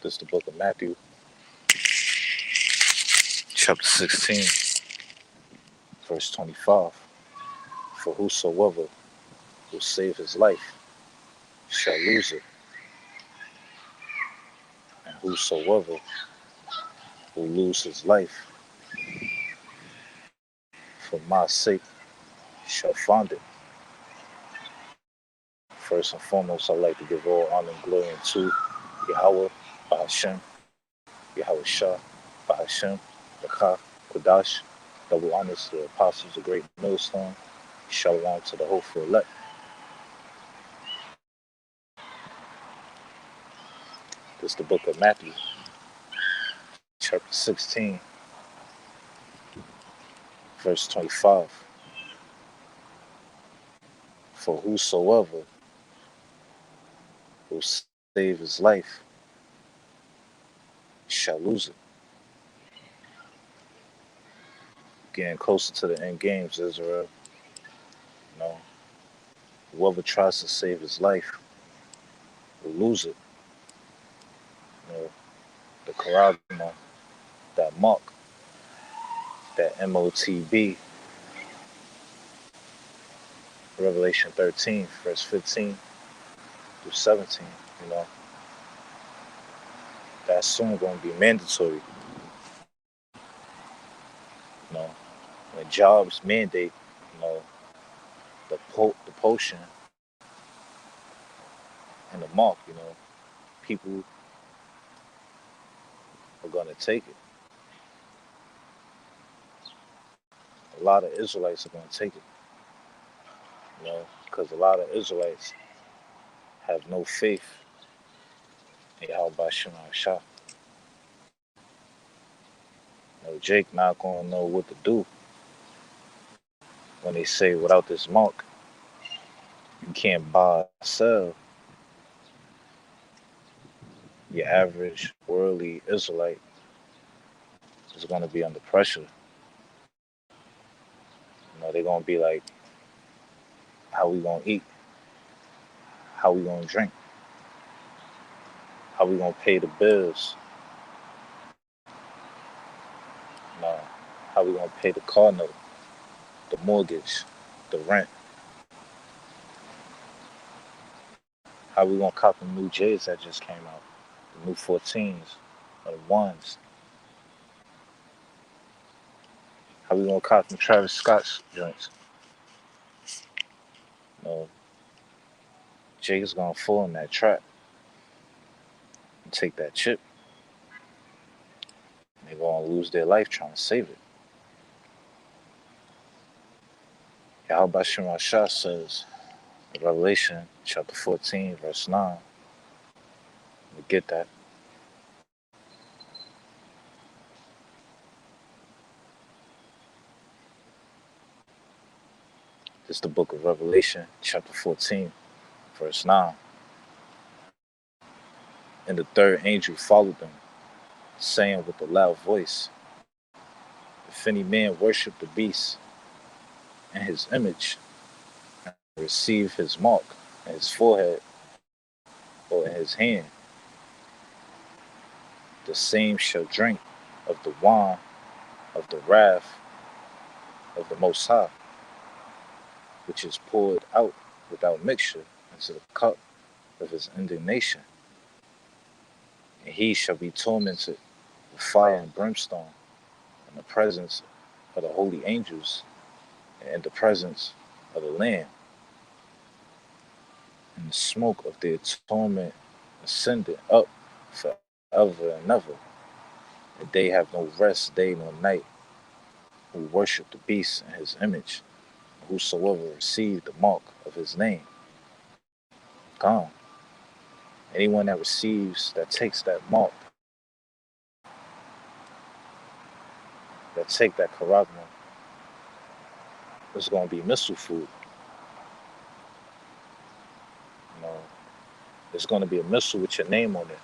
This is the book of Matthew, chapter 16, verse 25. For whosoever will save his life shall lose it, and whosoever will lose his life for my sake shall find it. First and foremost, I'd like to give all honor and glory unto Yahawah, BAHASHAM, YAHAWASHI, BAHASHAM, QADASH. Double honors to the apostles of Great Millstone. Shalom to the hopeful elect. This is the book of Matthew, chapter 16, verse 25. For whosoever will save his life shall lose it. Getting closer to the end games, Israel. You know, whoever tries to save his life will lose it. You know, the charagma, that mark, that MOTB, Revelation 13, verse 15 through 17, you know, that's soon going to be mandatory. You know, when jobs mandate, you know, the potion and the mark, you know, people are going to take it. A lot of Israelites are going to take it, you know, because a lot of Israelites have no faith in YAHAWASHI. You know, Jake not going to know what to do when they say without this mark, you can't buy or sell. Your average worldly Israelite is going to be under pressure. You know, they're going to be like, how we going to eat? How we going to drink? How we going to pay the bills? You know, how we going to pay the car note, the mortgage, the rent? How we going to cop the new J's that just came out? The new 14s or the ones? How we going to cop them Travis Scott's joints? You know, Jake is going to fall in that trap and take that chip. They're going to lose their life trying to save it. YAHAWASHI says in Revelation chapter 14, verse 9. We get that. This is the book of Revelation chapter 14, verse 9. And the third angel followed them, saying with a loud voice, if any man worship the beast and his image, and receive his mark in his forehead or in his hand, the same shall drink of the wine of the wrath of the Most High, which is poured out without mixture into the cup of his indignation. And he shall be tormented with fire and brimstone in the presence of the holy angels and in the presence of the Lamb. And the smoke of their torment ascended up forever and ever. And they have no rest day nor night, who worship the beast and his image, and whosoever received the mark of his name. Gone. Anyone that receives, that takes that mark, that take that charagma, is going to be missile food. You know, it's going to be a missile with your name on it.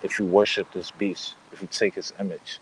If you worship this beast, if you take his image.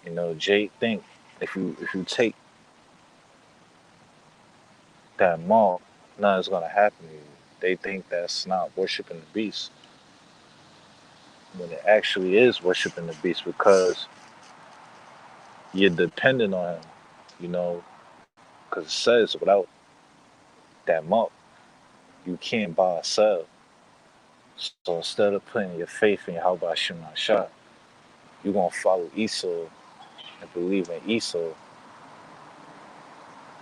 You know, Jay think if you take that mark, nothing's gonna happen to you. They think that's not worshiping the beast, when it actually is worshiping the beast because you're dependent on him, you know, because it says without that mark, you can't buy or sell. So instead of putting your faith in YAHAWASHI, you're gonna follow Esau and believe in Esau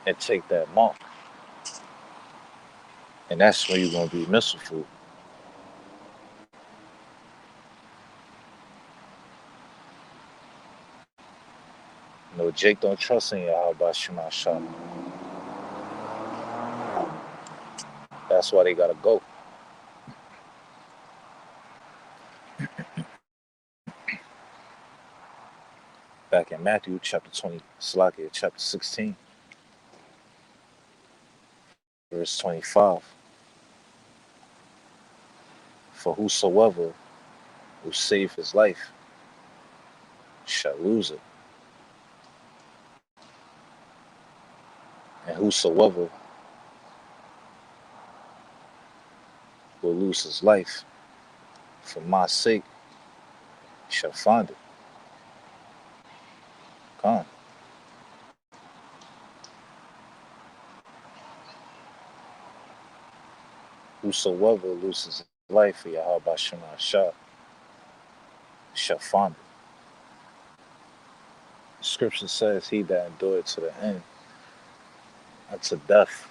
and take that mark. And that's when you're gonna be merciful. You know, Jake don't trust in YAHAWASHI. That's why they gotta go. Back in Matthew chapter 20, Slakia chapter 16, verse 25. For whosoever will save his life shall lose it. And whosoever will lose his life for my sake shall find it. Come. Whosoever loses his life for YAHAWASHI shall find it. The scripture says, he that endured to the end unto death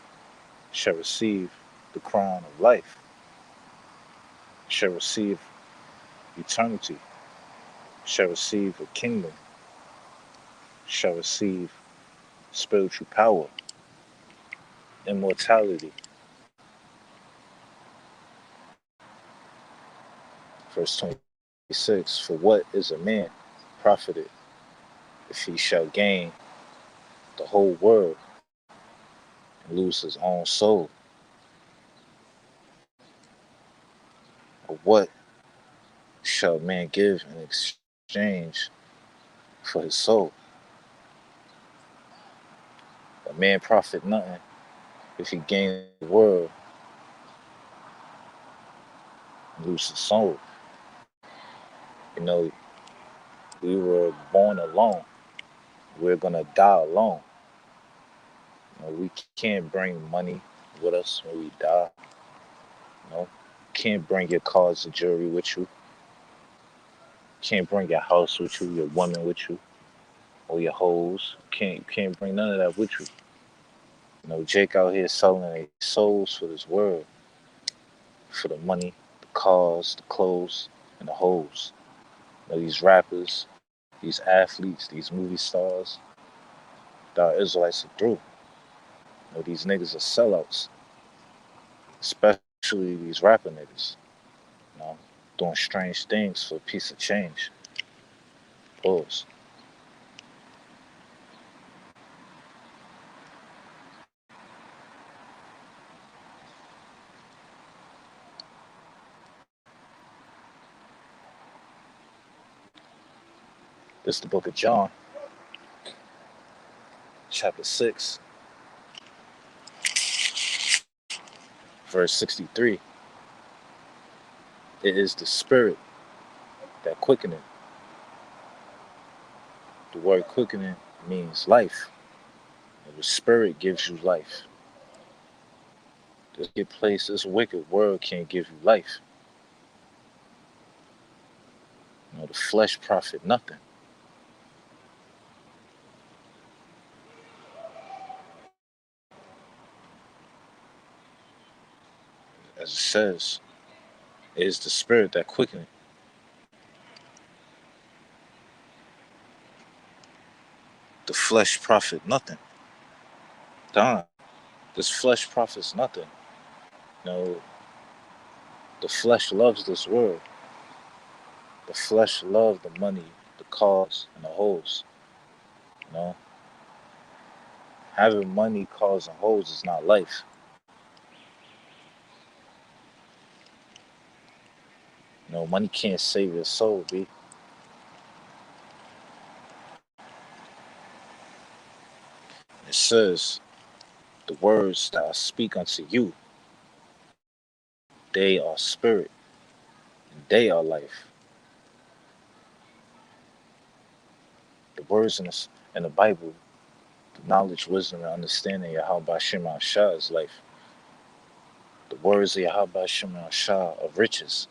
shall receive the crown of life, shall receive eternity, shall receive a kingdom, shall receive spiritual power, immortality. Verse 26, for what is a man profited if he shall gain the whole world and lose his own soul? Or what shall man give in exchange for his soul? A man profit nothing if he gains the world and lose his soul. You know, we were born alone. We're gonna die alone. You know, we can't bring money with us when we die. You know, can't bring your cars and jewelry with you. Can't bring your house with you, your woman with you, or your hoes. You can't bring none of that with you. You know, Jake out here selling their souls for this world, for the money, the cars, the clothes, and the hoes. You know, these rappers, these athletes, these movie stars, the Israelites are through. You know, these niggas are sellouts, especially these rapper niggas. You know, doing strange things for a piece of change. Pause. This is the book of John, chapter 6, verse 63. It is the spirit that quickeneth. The word quickening means life. And the spirit gives you life. This wicked place, this wicked world can't give you life. You know, the flesh profit nothing. As it says, it is the spirit that quickeneth. The flesh profit nothing. Done. This flesh profits nothing. You know, the flesh loves this world. The flesh loves the money, the cars, and the hoes. You know, having money, cars, and hoes is not life. You know, money can't save your soul, B. It says, The words that I speak unto you, they are spirit, and they are life. The words in the Bible, the knowledge, wisdom, and understanding of Yahawah Shah is life. The words of Yahawah Shah are riches.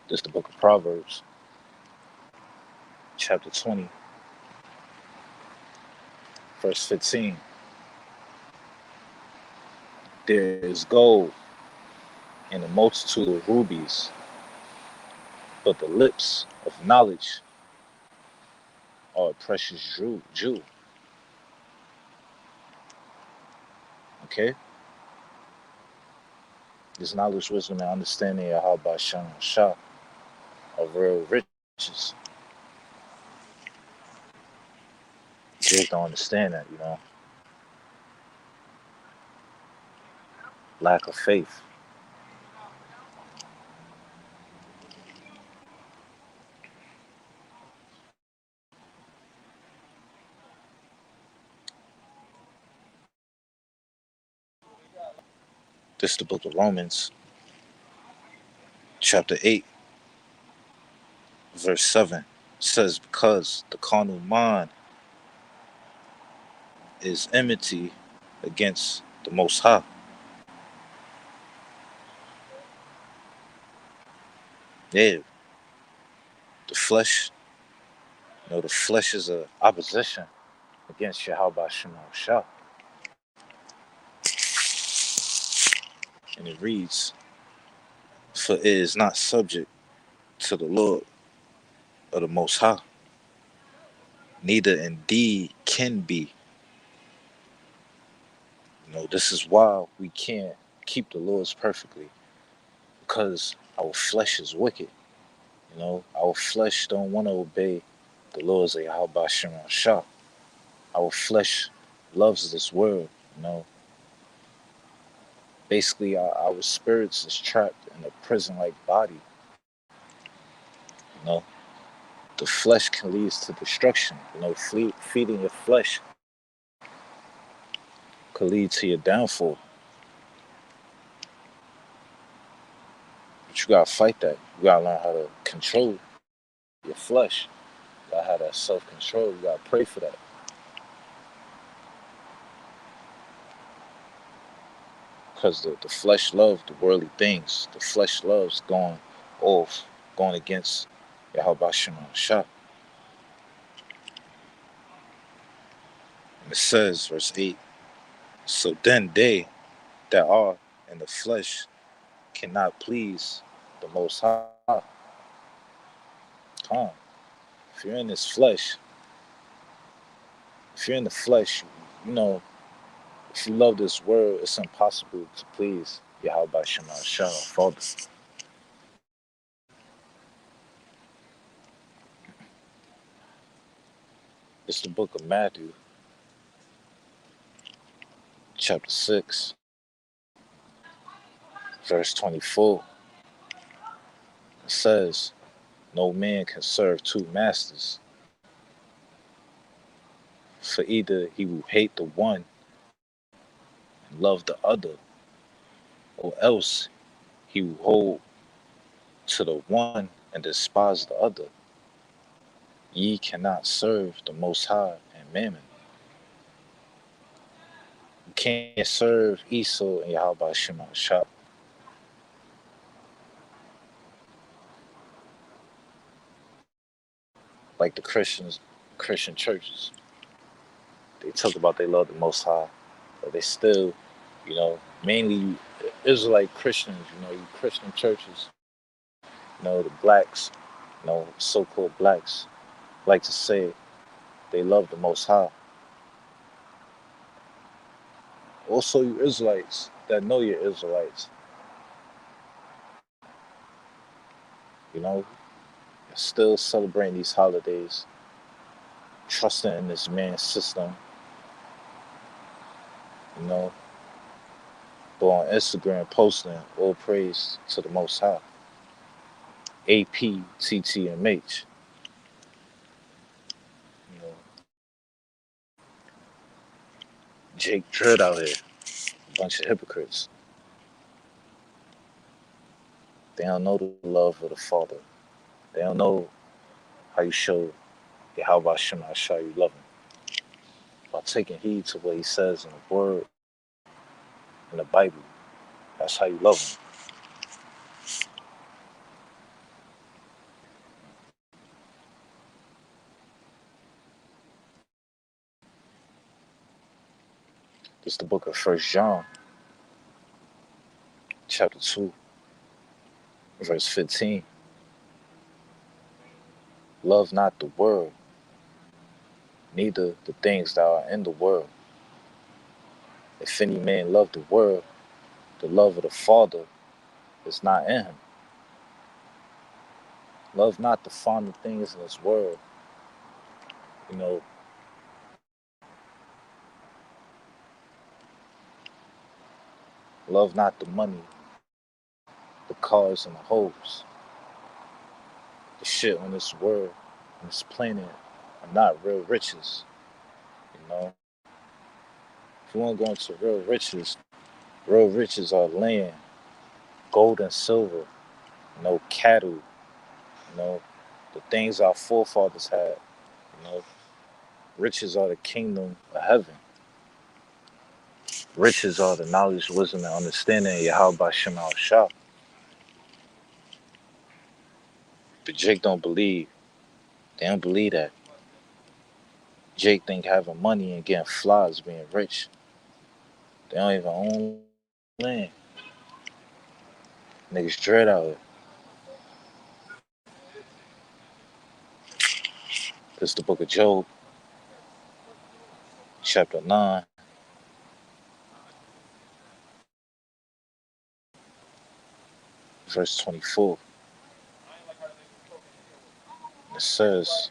This is the book of Proverbs, chapter 20, verse 15. There is gold in a multitude of rubies, but the lips of knowledge are a precious jewel. Okay? This knowledge, wisdom, and understanding of Yahawah Shah are real riches. You just don't understand that, Lack of faith. This is the book of Romans, chapter 8, verse 7. It says, because the carnal mind is enmity against the Most High. Yeah, the flesh, the flesh is a opposition against Yahawah Shah. And it reads, for it is not subject to the Lord of the Most High, neither indeed can be. This is why we can't keep the laws perfectly, because our flesh is wicked. Our flesh don't want to obey the laws of Yahawah Shah. Our flesh loves this world. Basically, our spirits is trapped in a prison-like body. You know, the flesh can lead to destruction. Feeding your flesh could lead to your downfall. But you gotta fight that. You gotta learn how to control your flesh. You gotta have that self-control. You gotta pray for that. Because the flesh loves the worldly things. The flesh loves going against Yahawah Shah. And it says, verse 8, so then they that are in the flesh cannot please the Most High. Come on. If you're in this flesh, if you're in the flesh, if you love this world, it's impossible to please Yahawah Shah, Father. It's the book of Matthew, chapter 6, verse 24. It says, no man can serve two masters, for either he will hate the one and love the other, or else he will hold to the one and despise the other. Ye cannot serve the Most High and Mammon. You can't serve Esau and Yahawah Shah. Like the Christian churches. They talk about they love the Most High, but they still, mainly Israelite Christians, you Christian churches, the blacks, so-called blacks, like to say they love the Most High. Also, you Israelites that know you're Israelites, you're still celebrating these holidays, trusting in this man's system, you know, but on Instagram posting all praise to the Most High. APTTMH. Jake Dread out here. A bunch of hypocrites. They don't know the love of the Father. They don't know how you show YAHAWASHI how you love him. By taking heed to what he says in the Word, in the Bible. That's how you love him. This is the book of 1 John, chapter 2, verse 15. Love not the world, neither the things that are in the world. If any man love the world, the love of the Father is not in him. Love not the fond things in this world. You know, love not the money, the cars, and the hoes. The shit on this world, on this planet, are not real riches. You know, if you want to go into real riches are land, gold and silver, cattle, the things our forefathers had. You know, riches are the kingdom of heaven. Riches are the knowledge, wisdom, and understanding of Yahweh Shema Shah. But Jake don't believe. They don't believe that. Jake think having money and getting flies being rich. They don't even own land. Niggas dread out here. This is the book of Job, chapter 9, verse 24. It says,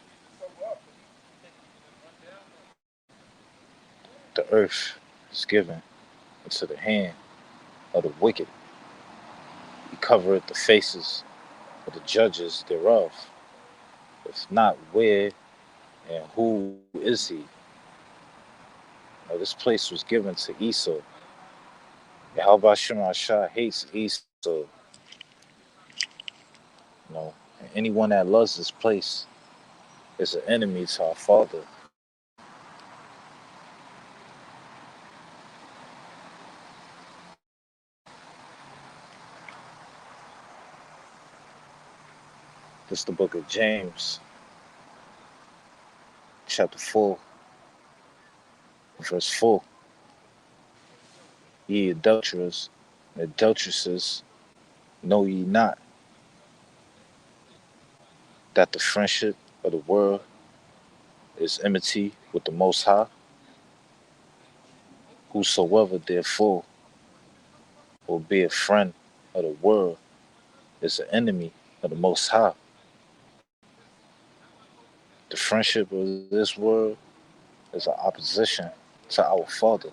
the earth is given into the hand of the wicked. He covereth the faces of the judges thereof. If not, where and who is he? Now, this place was given to Esau. Yahweh Shema Shah hates Esau. And anyone that loves this place is an enemy to our Father. This is the book of James, chapter 4, verse 4. Ye adulterers and adulteresses, know ye not that the friendship of the world is enmity with the Most High? Whosoever therefore will be a friend of the world is an enemy of the Most High. The friendship of this world is an opposition to our Father.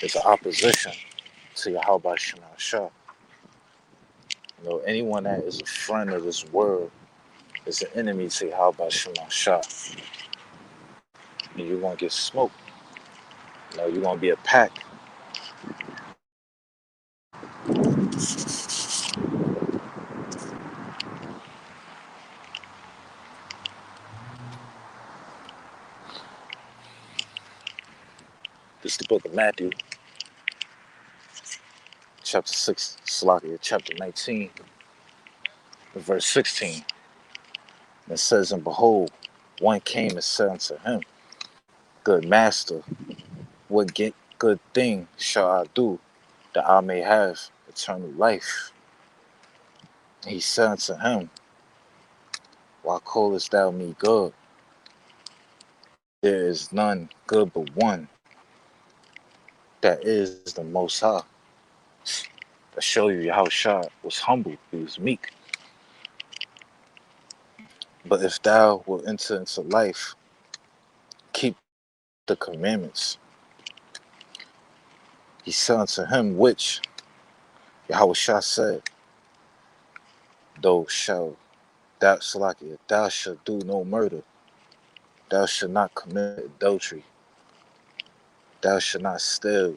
It's an opposition to Yahweh Shema Shah. Anyone that is a friend of this world is an enemy to Yahweh Shema Shah. And you're going to get smoked. You're going to be a pack. This is the book of Matthew, chapter 6, Salakia, chapter 19, verse 16. It says, and behold, one came and said unto him, good master, what good thing shall I do that I may have eternal life? And he said unto him, why callest thou me good? There is none good but one, that is the Most High. To show you how Shah was humble, he was meek. But if thou wilt enter into life, keep the commandments. He said unto him, which Yahweh Shah said, thou shalt thou shalt do no murder, thou shalt not commit adultery, Thou shalt not steal.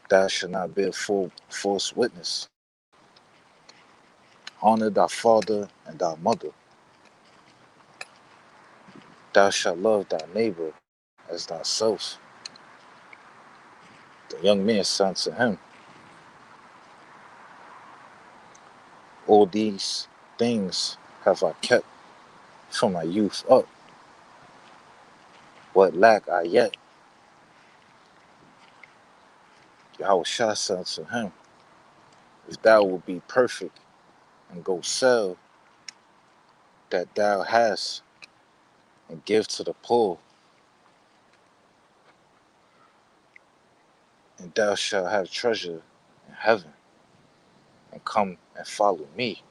Thou shalt not bear false witness. Honor thy father and thy mother. Thou shalt love thy neighbor as thyself. The young man said unto him, All these things have I kept from my youth up. What lack I yet? Yahawashi said unto him, If thou wilt be perfect and go sell that thou hast and give to the poor, and thou shalt have treasure in heaven, and come and follow me.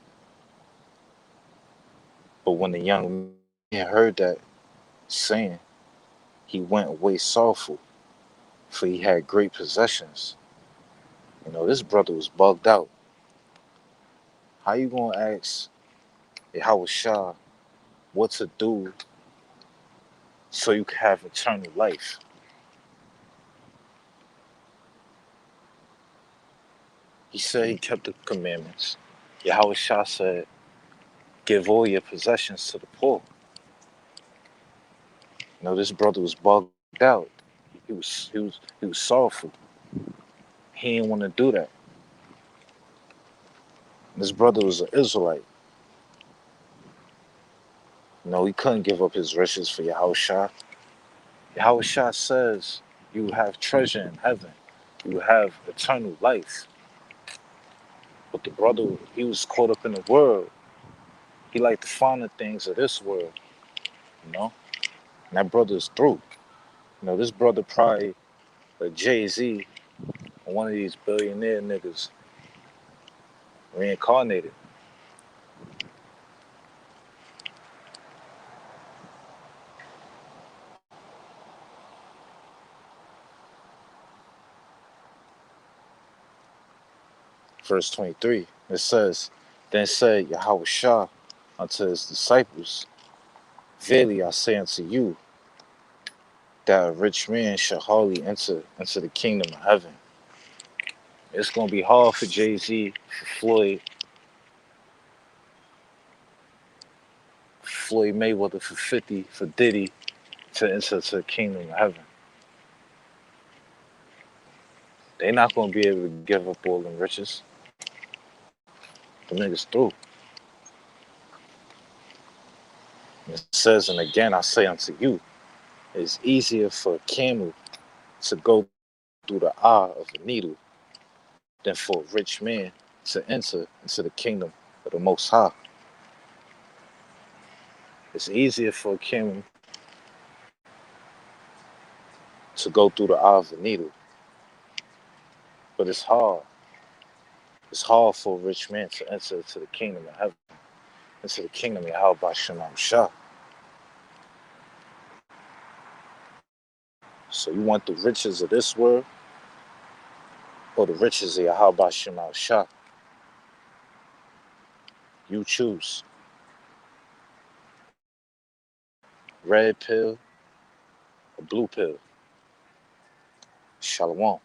But when the young man heard that saying, he went away sorrowful, for he had great possessions. This brother was bugged out. How you gonna ask Yahawashi what to do so you can have eternal life? He said he kept the commandments. Yahawashi said, give all your possessions to the poor. This brother was bugged out. He was sorrowful. He didn't want to do that. This brother was an Israelite. He couldn't give up his riches for Yahawashi. Yahawashi says you have treasure in heaven. You have eternal life. But the brother, he was caught up in the world. He liked to find the things of this world, you know? And that brother's through. This brother probably a Jay-Z or one of these billionaire niggas reincarnated. Verse 23, it says, Then said Yahawashi unto his disciples, Verily I say unto you, that a rich man shall hardly enter into the kingdom of heaven. It's going to be hard for Jay-Z, for Floyd Mayweather, for 50, for Diddy to enter to the kingdom of heaven. They're not going to be able to give up all them riches. The niggas through. It says, and again I say unto you, it's easier for a camel to go through the eye of a needle than for a rich man to enter into the kingdom of the Most High. It's easier for a camel to go through the eye of a needle, but it's hard. It's hard for a rich man to enter into the kingdom of heaven, into the kingdom of YAHAWASHI. So you want the riches of this world or the riches of YAHAWASHI? You choose. Red pill or blue pill. Shalom.